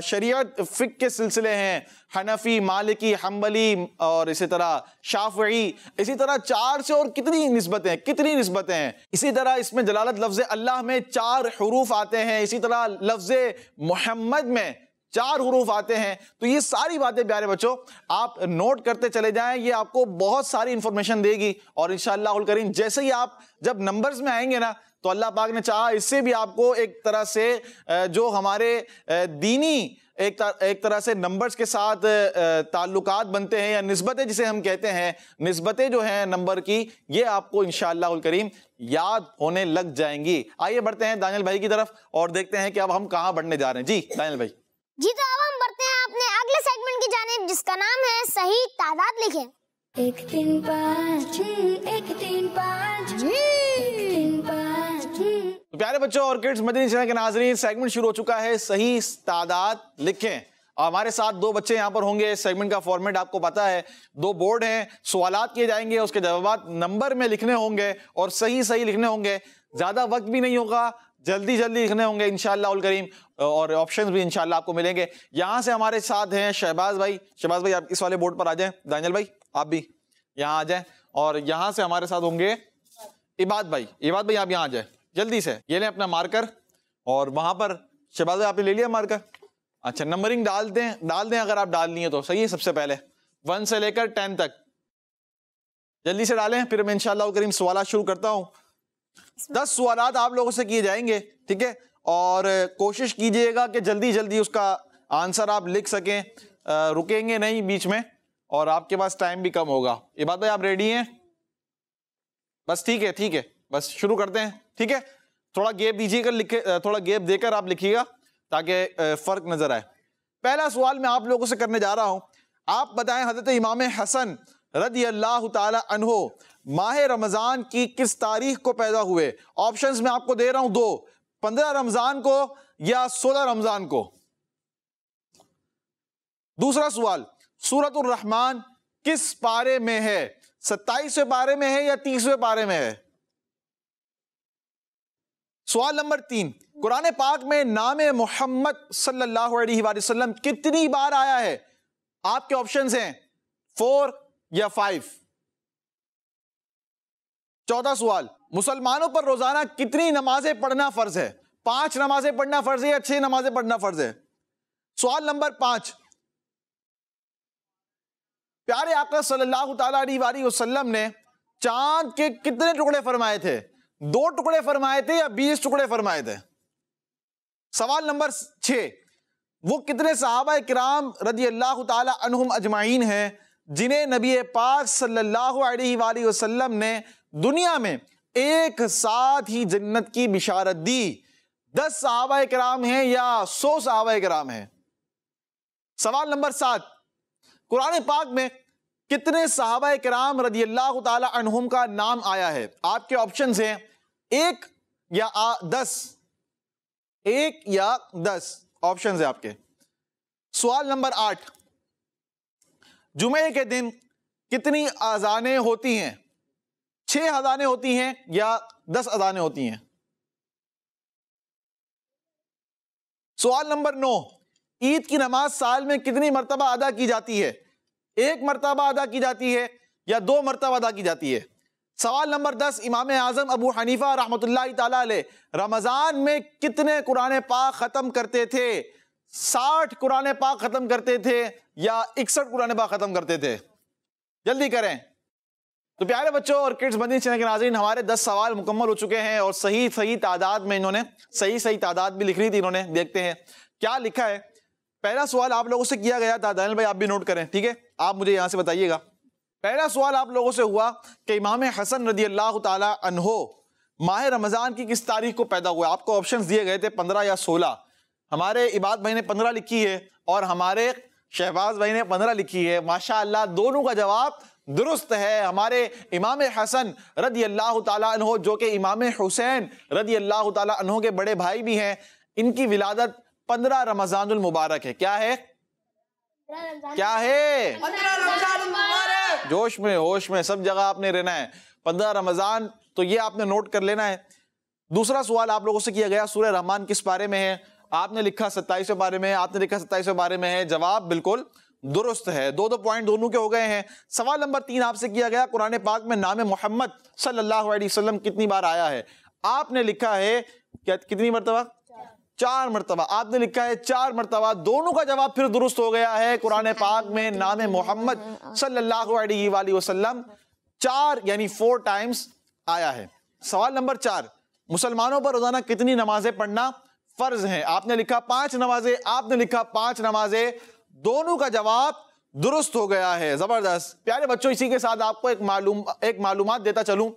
شریعت فقہ کے سلسلے ہیں، حنفی، مالکی، حنبلی اور اسی طرح شافعی۔ اسی طرح 4 سے اور کتنی نسبتیں ہیں۔ اسی طرح اس میں جلالت لفظ اللہ میں 4 حروف آتے ہیں۔ اسی طرح لفظ محمد میں 4 حروف آتے ہیں۔ تو یہ ساری باتیں پیارے بچوں آپ نوٹ کرتے چلے جائیں، یہ آپ کو بہت ساری انفارمیشن دے گی، اور انشاءاللہ الکریم جیسے ہی آپ جب نمبرز میں آئیں گے نا تو اللہ پاک نے چاہا اس سے بھی آپ کو ایک طرح سے جو ہمارے دینی ایک طرح سے نمبرز کے ساتھ تعلقات بنتے ہیں، یا نسبتیں جسے ہم کہتے ہیں، نسبتیں جو ہیں نمبر کی، یہ آپ کو انشاءاللہ الکریم یاد ہونے لگ جائیں گی۔ آئیے بڑھتے ہیں دانیل بھائی کی طرف اور دیکھتے ہیں کہ اب ہم کہاں بڑھنے جا رہے ہیں۔ جی دانیل بھائی۔ جی تو اب ہم بڑھتے ہیں اپنے اگلے سیگمنٹ کی جانب، جس کا نام ہے صحیح تعداد لکھیں۔ 1 3 5 1 3 5 1 3 5 تو پیارے بچوں اور کڈز مدنی چینل کے ناظرین، سیگمنٹ شروع ہو چکا ہے صحیح تعداد لکھیں، اور ہمارے ساتھ 2 بچے یہاں پر ہوں گے۔ سیگمنٹ کا فارمیٹ آپ کو پتا ہے، 2 بورڈ ہیں، سوالات کیے جائیں گے، اس کے جوابات نمبر میں لکھنے ہوں گے اور صحیح لکھنے ہوں گے۔ زیادہ وقت بھی نہیں ہوگا، جلدی لکھنے ہوں گے انشاءاللہ الکریم، اور آپشنز بھی انشاءاللہ آپ کو ملیں گے۔ یہاں سے ہمارے ساتھ ہیں شہباز بھائی۔ شہباز بھائی آپ اس والے بورڈ پر آ جائیں۔ دانیل بھائی آپ بھی یہاں آ جائیں، اور یہاں سے ہمارے ساتھ ہوں گے عباد بھائی۔ عباد بھائی آپ یہاں آ جائیں جلدی سے، یہ لیں اپنا مارکر، اور وہاں پر شہباز بھائی آپ نے لے لیا مارکر؟ اچھا نمبرنگ ڈال دیں اگر آپ ڈالنی ہے تو صحیح ہے۔ سب سے پہلے 1 سے لے کر 10 تک جلدی سے ڈالیں، پھر میں انشاءاللہ الکریم سوالات شروع کرتا ہوں۔ 10 سوالات آپ لوگوں سے کیے جائیں گے، ٹھیک ہے، اور کوشش کیجئے گا کہ جلدی اس کا آنسر آپ لکھ سکیں، رکیں گے نہیں بیچ میں، اور آپ کے پاس ٹائم بھی کم ہوگا۔ عباد بھائی آپ ریڈی ہیں؟ بس ٹھیک ہے، بس شروع کرتے ہیں، ٹھیک ہے۔ تھوڑا گیپ دیجیے گا، تھوڑا گیپ دے کر آپ لکھیے گا تاکہ فرق نظر آئے۔ پہلا سوال میں آپ لوگوں سے کرنے جا رہا ہوں، آپ بتائیں حضرت امام حسن رضی اللہ تعالی عنہ ماہ رمضان کی کس تاریخ کو پیدا ہوئے؟ آپشنز میں آپ کو دے رہا ہوں 2، 15 رمضان کو یا 16 رمضان کو۔ دوسرا سوال، سورۃ الرحمن کس پارے میں ہے؟ 27ویں پارے میں ہے یا 30ویں پارے میں ہے؟ سوال نمبر 3، قرآن پاک میں نام محمد صلی اللہ علیہ وآلہ وسلم کتنی بار آیا ہے؟ آپ کے آپشنز ہیں 4 یا 5۔ چوتھا سوال، مسلمانوں پر روزانہ کتنی نمازیں پڑھنا فرض ہے؟ 5 نمازیں پڑھنا فرض ہے یا 6 نمازیں پڑھنا فرض ہے؟ سوال نمبر 5، پیارے آقا صلی اللہ تعالی علیہ وآلہ وسلم نے چاند کے کتنے ٹکڑے فرمائے تھے؟ 2 ٹکڑے فرمائے تھے یا 20 ٹکڑے فرمائے تھے؟ سوال نمبر 6، وہ کتنے صحابہ کرام رضی اللہ تعالی عنہم اجمعین ہیں جنہیں نبی پاک صلی اللہ علیہ وآلہ وسلم نے دنیا میں ایک ساتھ ہی جنت کی بشارت دی؟ 10 صحابہ کرام ہیں یا 100 صحابہ کرام ہیں؟ سوال نمبر 7، قرآن پاک میں کتنے صحابہ کرام رضی اللہ تعالی عنہم کا نام آیا ہے؟ آپ کے آپشنز ہیں 1 یا 10، 1 یا 10 آپشنز ہیں آپ کے۔ سوال نمبر 8، جمعے کے دن کتنی اذانیں ہوتی ہیں؟ 6 اذانیں ہوتی ہیں یا 10 اذانیں ہوتی ہیں؟ سوال نمبر 9، عید کی نماز سال میں کتنی مرتبہ ادا کی جاتی ہے؟ 1 مرتبہ ادا کی جاتی ہے یا 2 مرتبہ ادا کی جاتی ہے؟ سوال نمبر 10، امام اعظم ابو حنیفہ رحمۃ اللہ تعالی علیہ رمضان میں کتنے قرآن پاک ختم کرتے تھے؟ 60 قرآن پاک ختم کرتے تھے یا 61 قرآن پاک ختم کرتے تھے؟ جلدی کریں۔ تو پیارے بچوں اور کڈز مدنی چینل کے ناظرین، ہمارے 10 سوال مکمل ہو چکے ہیں اور صحیح تعداد میں انہوں نے صحیح تعداد بھی لکھ لی تھی انہوں نے۔ دیکھتے ہیں کیا لکھا ہے۔ پہلا سوال آپ لوگوں سے کیا گیا تھا، دانیل بھائی آپ بھی نوٹ کریں، ٹھیک ہے؟ آپ مجھے یہاں سے بتائیے گا۔ پہلا سوال آپ لوگوں سے ہوا کہ امام حسن رضی اللہ تعالی عنہ ماہ رمضان کی کس تاریخ کو پیدا ہوا؟ آپ کو آپشنز دیے گئے تھے 15 یا 16۔ ہمارے عباد بھائی نے 15 لکھی ہے اور ہمارے شہباز بھائی نے 15 لکھی ہے۔ ماشاءاللہ دونوں کا جواب درست ہے۔ ہمارے امام حسن رضی اللہ تعالیٰ عنہ جو کہ امام حسین رضی اللہ تعالیٰ عنہ کے بڑے بھائی بھی ہیں، ان کی ولادت 15 رمضان المبارک ہے۔ کیا ہے؟ کیا ہے؟ 15 رمضان المبارک۔ جوش میں ہوش میں سب جگہ آپ نے رہنا ہے۔ 15 رمضان تو یہ آپ نے نوٹ کر لینا ہے۔ دوسرا سوال آپ لوگوں سے کیا گیا سورہ رحمان کس بارے میں ہے؟ آپ نے لکھا 27 بارے میں، آپ نے لکھا 27 بارے میں ہے۔ جواب بالکل درست ہے، 2 پوائنٹ دونوں کے ہو گئے ہیں۔ سوال نمبر 3 آپ سے کیا گیا قرآن پاک میں نام محمد صلی اللہ علیہ وسلم کتنی بار آیا ہے؟ آپ نے لکھا ہے کتنی مرتبہ؟ 4 مرتبہ۔ آپ نے لکھا ہے 4 مرتبہ۔ دونوں کا جواب پھر درست ہو گیا ہے۔ قرآن پاک میں نام محمد صلی اللہ علیہ وآلہ وسلم 4 یعنی 4 ٹائمز آیا ہے۔ سوال نمبر 4، مسلمانوں پر روزانہ کتنی نمازیں پڑھنا فرض ہیں؟ آپ نے لکھا 5 نمازیں، آپ نے لکھا 5 نمازیں۔ دونوں کا جواب درست ہو گیا ہے۔ زبردست۔ پیارے بچوں اسی کے ساتھ آپ کو ایک معلومات دیتا چلوں،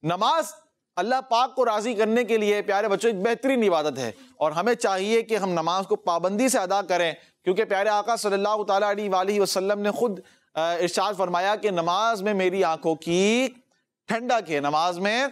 نماز اللہ پاک کو راضی کرنے کے لیے پیارے بچوں ایک بہترین عبادت ہے اور ہمیں چاہیے کہ ہم نماز کو پابندی سے ادا کریں، کیونکہ پیارے آقا صلی اللہ تعالیٰ علیہ وآلہ وسلم نے خود ارشاد فرمایا کہ نماز میں میری آنکھوں کی ٹھنڈک ہے، نماز میں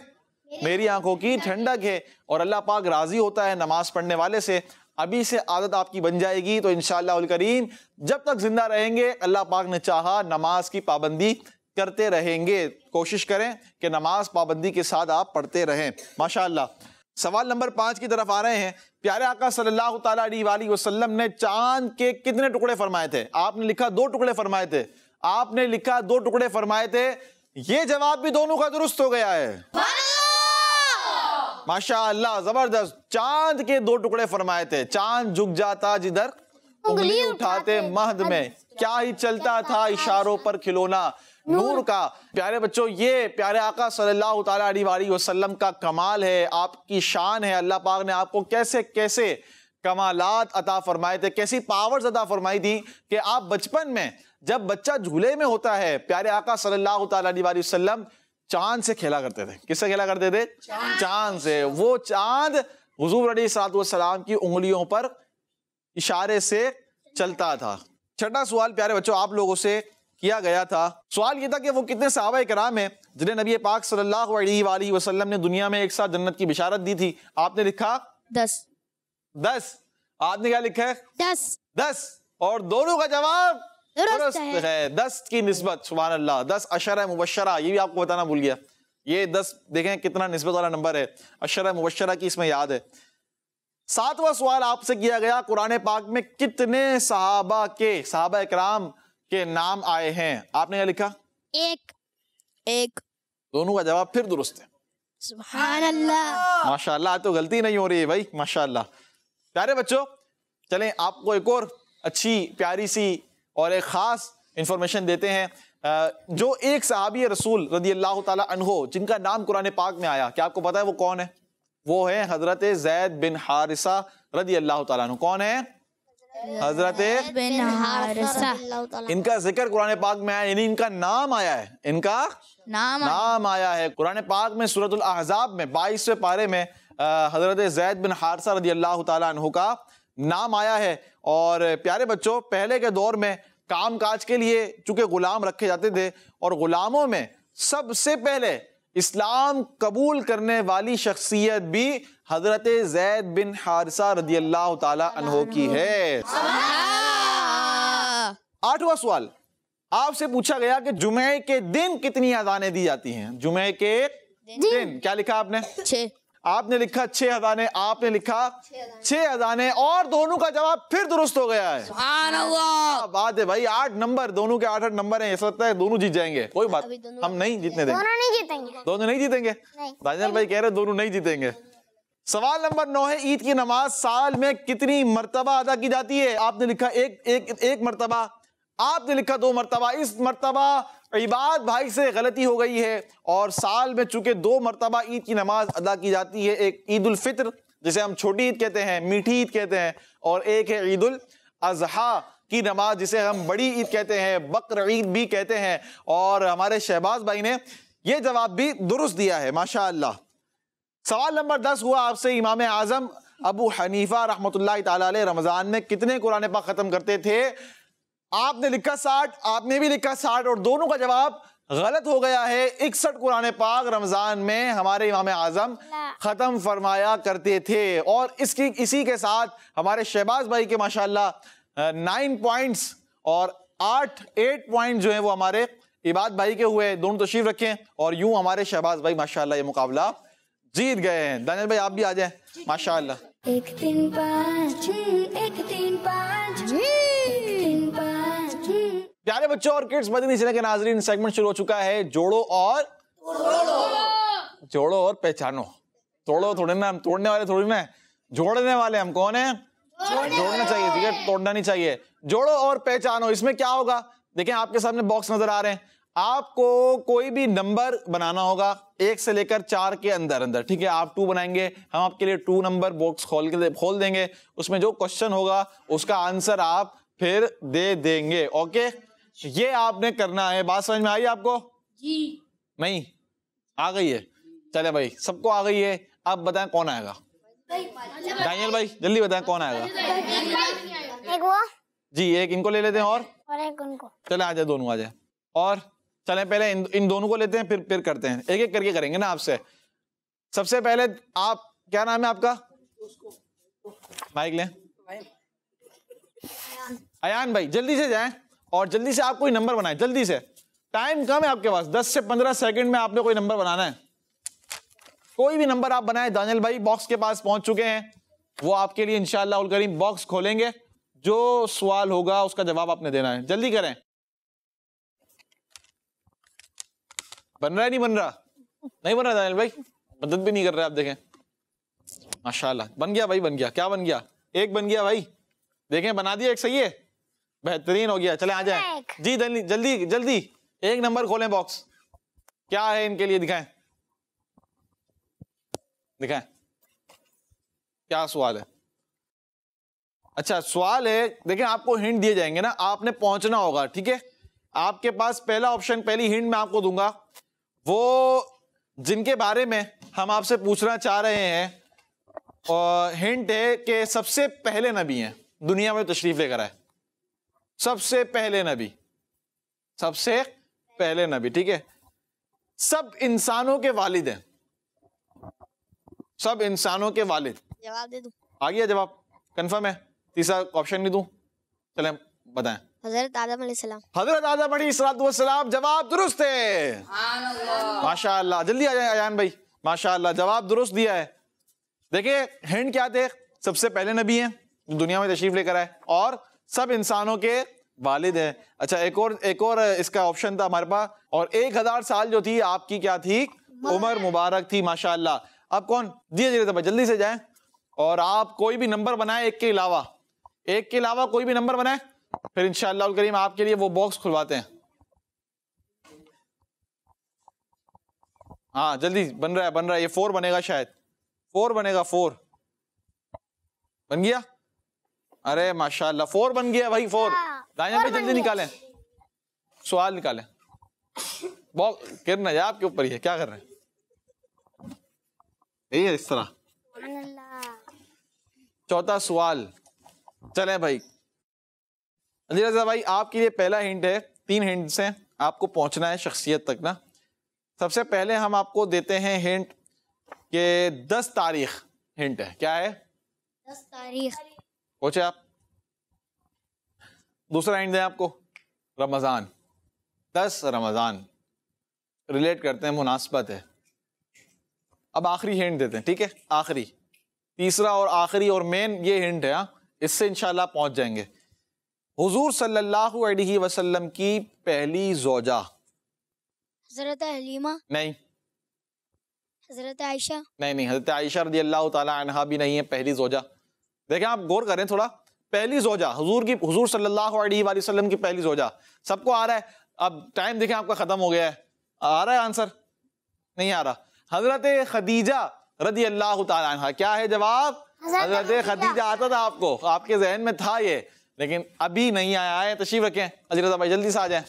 میری آنکھوں کی ٹھنڈک ہے اور اللہ پاک راضی ہوتا ہے نماز پڑھنے والے سے۔ ابھی سے عادت آپ کی بن جائے گی تو انشاءاللہ الکریم جب تک زندہ رہیں گے اللہ پاک نے چاہا نماز کی پابندی کرتے رہیں گے۔ کوشش کریں کہ نماز پابندی کے ساتھ آپ پڑھتے رہیں ماشاءاللہ۔ سوال نمبر 5 کی طرف آ رہے ہیں۔ پیارے آقا صلی اللہ تعالیٰ علیہ وآلہ وسلم نے چاند کے کتنے ٹکڑے فرمائے تھے؟ آپ نے لکھا 2 ٹکڑے فرمائے تھے، آپ نے لکھا 2 ٹکڑے فرمائے تھے۔ یہ جواب بھی دونوں کا درست ہو گیا ہے ماشاءاللہ، زبردست۔ چاند کے 2 ٹکڑے فرمائے تھے۔ چاند جھک جاتا جدھر انگلی اٹھاتے مہد میں، کیا ہی چلتا تھا اشاروں پر کھلونا نور کا۔ پیارے بچوں یہ پیارے آقا صلی اللہ تعالیٰ علیہ وآلہ وسلم کا کمال ہے، آپ کی شان ہے۔ اللہ پاک نے آپ کو کیسے کیسے کمالات عطا فرمائے تھے، کیسی پاورز عطا فرمائی تھی کہ آپ بچپن میں جب بچہ جھولے میں ہوتا ہے پیارے آقا صلی اللہ تعالیٰ علیہ وآلہ وسلم چاند سے کھیلا کرتے تھے۔ کس سے کھیلا کرتے تھے؟ چاند سے۔ وہ چاند حضور علیہ الصلوۃ والسلام کی انگلیوں پر اشارے سے چلتا تھا۔ چھٹا سوال پیارے بچوں آپ لوگوں سے کیا گیا تھا، سوال یہ تھا کہ وہ کتنے صحابہ کرام ہیں جنہیں نبی پاک صلی اللہ علیہ وآلہ وسلم نے دنیا میں ایک ساتھ جنت کی بشارت دی تھی؟ آپ نے لکھا 10۔ آپ نے کیا لکھا ہے؟ 10 اور دونوں کا جواب درست ہے۔ 10 کی نسبت سبحان اللہ، 10 عشرہ مبشرہ، یہ بھی آپ کو بتانا بھول گیا۔ یہ 10 دیکھیں کتنا نسبت والا نمبر ہے، عشرہ مبشرہ کی اس میں یاد ہے۔ 7واں سوال آپ سے کیا گیا قرآن پاک میں کتنے صحابہ اکرام کے نام آئے ہیں؟ آپ نے کیا لکھا؟ 1۔ دونوں کا جواب پھر درست ہے سبحان اللہ، ماشاءاللہ۔ آج تو غلطی نہیں ہو رہی ہے بھائی ماشاءاللہ۔ پیارے بچوں چلیں آپ کو ایک اور اچھی پیاری سی اور ایک خاص انفارمیشن دیتے ہیں۔ جو ایک صحابی رسول رضی اللہ تعالیٰ عنہ جن کا نام قرآن پاک میں آیا، کیا آپ کو پتا ہے وہ کون ہے؟ وہ ہے حضرت زید بن حارثہ رضی اللہ تعالیٰ عنہ۔ کون ہے؟ حضرت بن حارثہ۔ ان کا ذکر قرآن پاک میں آیا، یعنی ان کا نام آیا ہے، ان کا نام آیا ہے قرآن پاک میں۔ سورۃ الاحزاب میں 22ویں پارے میں حضرت زید بن حارثہ رضی اللہ تعالیٰ عنہ کا نام آیا ہے. اور پیارے بچوں پہلے کے دور میں کام کاج کے لیے چونکہ غلام رکھے جاتے تھے اور غلاموں میں سب سے پہلے اسلام قبول کرنے والی شخصیت بھی حضرت زید بن حارثہ رضی اللہ تعالیٰ عنہ کی ہے. 8واں سوال آپ سے پوچھا گیا کہ جمعے کے دن کتنی اذانیں دی جاتی ہیں؟ جمعے کے دن کیا لکھا آپ نے؟ 6. آپ نے لکھا 6 اذانیں، آپ نے لکھا 6 اذانیں، اور دونوں کا جواب پھر درست ہو گیا ہے. سبحان اللہ. بات ہے بھائی، 8 نمبر دونوں کے 8 نمبر ہیں. ایسا لگتا ہے دونوں جیت جائیں گے. کوئی بات ہم نہیں جیتنے دیں گے. دونوں نہیں جیتیں گے. دونوں نہیں جیتیں گے. دانیال بھائی کہہ رہے دونوں نہیں جیتیں گے. سوال نمبر 9 ہے عید کی نماز سال میں کتنی مرتبہ ادا کی جاتی ہے؟ آپ نے لکھا ایک مرتبہ، آپ نے لکھا 2 مرتبہ. اس مرتبہ عباد بھائی سے غلطی ہو گئی ہے، اور سال میں چونکہ 2 مرتبہ عید کی نماز ادا کی جاتی ہے. ایک عید الفطر جسے ہم چھوٹی عید کہتے ہیں، میٹھی عید کہتے ہیں، اور ایک ہے عید الاضحیٰ کی نماز جسے ہم بڑی عید کہتے ہیں، بقر عید بھی کہتے ہیں. اور ہمارے شہباز بھائی نے یہ جواب بھی درست دیا ہے ماشاءاللہ. سوال نمبر 10 ہوا آپ سے امام اعظم ابو حنیفہ رحمۃ اللہ تعالی علیہ رمضان میں کتنے قرآن پاک ختم کرتے تھے؟ آپ نے لکھا 60، آپ نے بھی لکھا 60، اور دونوں کا جواب غلط ہو گیا ہے. 61 قرآن پاک رمضان میں ہمارے امام اعظم ختم فرمایا کرتے تھے. اور اسی کے ساتھ ہمارے شہباز بھائی کے ماشاءاللہ 9 پوائنٹس اور 8 پوائنٹ جو ہیں وہ ہمارے عباد بھائی کے ہوئے. دونوں تشریف رکھیں، اور یوں ہمارے شہباز بھائی ماشاءاللہ یہ مقابلہ جیت گئے ہیں. دانیال بھائی آپ بھی آ جائیں ماشاءاللہ. 1 3 5 1 3 5 3 5. پیارے بچوں اور کڈز مدنی چینل کے ناظرین، سیگمنٹ شروع ہو چکا ہے جوڑو اور پہچانو. توڑو تھوڑے نا، ہم توڑنے والے تھوڑی نا، جوڑنے والے ہم کون ہیں؟ جوڑنا چاہیے، ٹھیک ہے، توڑنا نہیں چاہیے. جوڑو اور پہچانو، اس میں کیا ہوگا؟ دیکھیں آپ کے سامنے باکس نظر آ رہے ہیں. آپ کو کوئی بھی نمبر بنانا ہوگا 1 سے لے کر 4 کے اندر، ٹھیک ہے. آپ 2 بنائیں گے، ہم آپ کے لیے 2 نمبر باکس کھول دیں گے. اس میں جو کوشچن ہوگا اس کا آنسر آپ پھر دے دیں گے. اوکے، یہ آپ نے کرنا ہے. بات سمجھ میں آئی آپ کو؟ جی. نہیں آ گئی ہے. چلے بھائی سب کو آ گئی ہے. اب بتائیں کون آئے گا؟ دانیال بھائی جلدی بتائیں کون آئے گا؟ ایک وہ جی، ایک ان کو لے لیتے ہیں اور ایک ان کو. چلے آ جائے، دونوں آ جائے. اور چلیں پہلے ان دونوں کو لیتے ہیں، پھر کرتے ہیں، ایک ایک کر کے کریں گے نا آپ سے. سب سے پہلے آپ کیا نام ہے آپ کا؟ مائک لیں. ایان بھائی جلدی سے جائیں اور جلدی سے آپ کوئی نمبر بنائیں. جلدی سے، ٹائم کم ہے آپ کے پاس، 10 سے 15 سیکنڈ میں آپ نے کوئی نمبر بنانا ہے. کوئی بھی نمبر آپ بنائیں. دانیال بھائی باکس کے پاس پہنچ چکے ہیں، وہ آپ کے لیے انشاءاللہ الکریم باکس کھولیں گے. جو سوال ہوگا اس کا جواب آپ نے دینا ہے. جلدی کریں. بن رہا ہے نہیں بن رہا؟ نہیں بن رہا دانیال بھائی، مدد بھی نہیں کر رہے آپ. دیکھیں ماشاءاللہ بن گیا بھائی، بن گیا. کیا بن گیا؟ ایک بن گیا بھائی. دیکھیں بنا دیا ایک. صحیح ہے، بہترین ہو گیا. چلیں آ جائیں جی، جلدی جلدی ایک نمبر کھولیں باکس. کیا ہے ان کے لیے؟ دکھائیں کیا سوال ہے. اچھا سوال ہے، دیکھیں آپ کو ہنٹ دیے جائیں گے نا، آپ نے پہنچنا ہوگا. ٹھیک ہے، آپ کے پاس پہلا آپشن، پہلی ہنٹ میں آپ کو دوں گا، وہ جن کے بارے میں ہم آپ سے پوچھنا چاہ رہے ہیں. اور ہنٹ ہے کہ سب سے پہلے نبی ہیں دنیا میں تشریف لے کر آئے. سب سے پہلے نبی. ٹھیک ہے، سب انسانوں کے والد ہیں. سب انسانوں کے والد. جواب دے دوں؟ آ گیا جواب؟ کنفرم ہے؟ تیسرا آپشن نہیں دوں؟ چلیں بتائیں. حضرت آدم علیہ السلام. حضرت آدم علیہ السلام. جواب درست ہے ماشاءاللہ. جلدی آ جائیں ایان بھائی. ماشاءاللہ جواب درست دیا ہے. دیکھیں ہنٹ کیا تھے؟ سب سے پہلے نبی ہیں جو دنیا میں تشریف لے کر آئے، اور سب انسانوں کے والد ہیں. اچھا ایک اور اس کا آپشن تھا ہمارے پاس. اور 1000 سال جو تھی آپ کی کیا تھی؟ عمر مبارک تھی ماشاءاللہ. اب کون؟ جلدی سے جائیں اور آپ کوئی بھی نمبر بنائیں. ایک کے علاوہ کوئی بھی نمبر بنائیں، پھر انشاءاللہ الکریم آپ کے لیے وہ باکس کھلواتے ہیں. ہاں جلدی بن رہا ہے. یہ 4 بنے گا شاید. 4 بنے گا. 4 بن گیا. ارے ماشاءاللہ 4 بن گیا بھائی. 4 دانیال بھائی جلدی نکالیں، سوال نکالیں. گر نہ جائے آپ کے اوپر. یہ کیا کر رہے ہیں؟ یہی ہے اس طرح. سبحان اللہ. چوتھا سوال. چلیں بھائی علی رضا بھائی آپ کے لیے پہلا ہنٹ ہے, 3 ہنٹس ہیں, آپ کو پہنچنا ہے شخصیت تک نا. سب سے پہلے ہم آپ کو دیتے ہیں ہنٹ کہ 10 تاریخ ہنٹ ہے. کیا ہے؟ 10 تاریخ. پہنچے آپ. دوسرا ہنٹ دیں آپ کو, رمضان. 10 رمضان ریلیٹ کرتے ہیں, مناسبت ہے. اب آخری ہنٹ دیتے ہیں, ٹھیک ہے, آخری تیسرا اور آخری اور مین یہ ہنٹ ہے, اس سے انشاءاللہ پہنچ جائیں گے. حضور صلی اللہ علیہ وسلم کی پہلی زوجہ. حضرت حلیمہ. نہیں حضرت عائشہ. نہیں, حضرت عائشہ رضی اللہ تعالی عنہا بھی نہیں ہے پہلی زوجہ. دیکھیں آپ غور کریں تھوڑا, پہلی زوجہ حضور صلی اللہ علیہ وآلہ وسلم کی پہلی زوجہ. سب کو آ رہا ہے؟ اب ٹائم دیکھیں آپ کا ختم ہو گیا ہے. آ رہا ہے آنسر؟ نہیں آ رہا. حضرت خدیجہ رضی اللہ تعالی عنہا. کیا ہے جواب؟ حضرت خدیجہ. آتا تھا آپ کو, آپ کے ذہن میں تھا یہ, لیکن ابھی نہیں آیا ہے. تشریف رکھیں علی رضا بھائی, جلدی سے آ جائیں.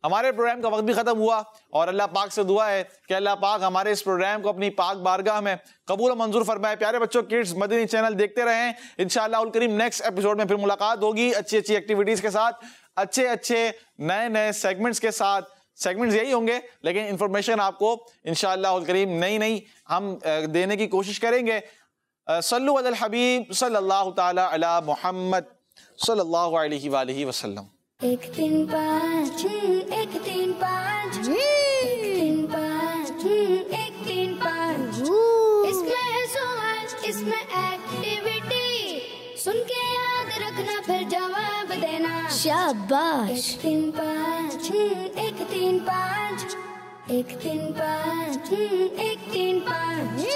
ہمارے پروگرام کا وقت بھی ختم ہوا اور اللہ پاک سے دعا ہے کہ اللہ پاک ہمارے اس پروگرام کو اپنی پاک بارگاہ میں قبول و منظور فرمائے. پیارے بچوں, کڈز مدنی چینل دیکھتے رہیں. انشاءاللہ الکریم نیکسٹ ایپیسوڈ میں پھر ملاقات ہوگی اچھی اچھی ایکٹیویٹیز کے ساتھ, اچھے نئے سیگمنٹس کے ساتھ. سیگمنٹس یہی ہوں گے لیکن انفارمیشن آپ کو انشاءاللہ الکریم نئی ہم دینے کی کوشش کریں گے. صلو علی الحبیب صلی اللہ تعالی علی محمد صلی اللہ علیہ وآلہ وسلم. 1 3 5 1 3 5 1 3 5 1 3 5. اس میں ہے سوال, اس میں ایکٹیویٹی, سن کے یاد رکھنا پھر جواب دینا. شاباش. 1 3 5 1 3 5 1 3 5 1 3 5.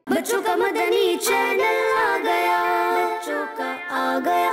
بچوں کا مدنی چینل آ گیا, بچوں کا آ گیا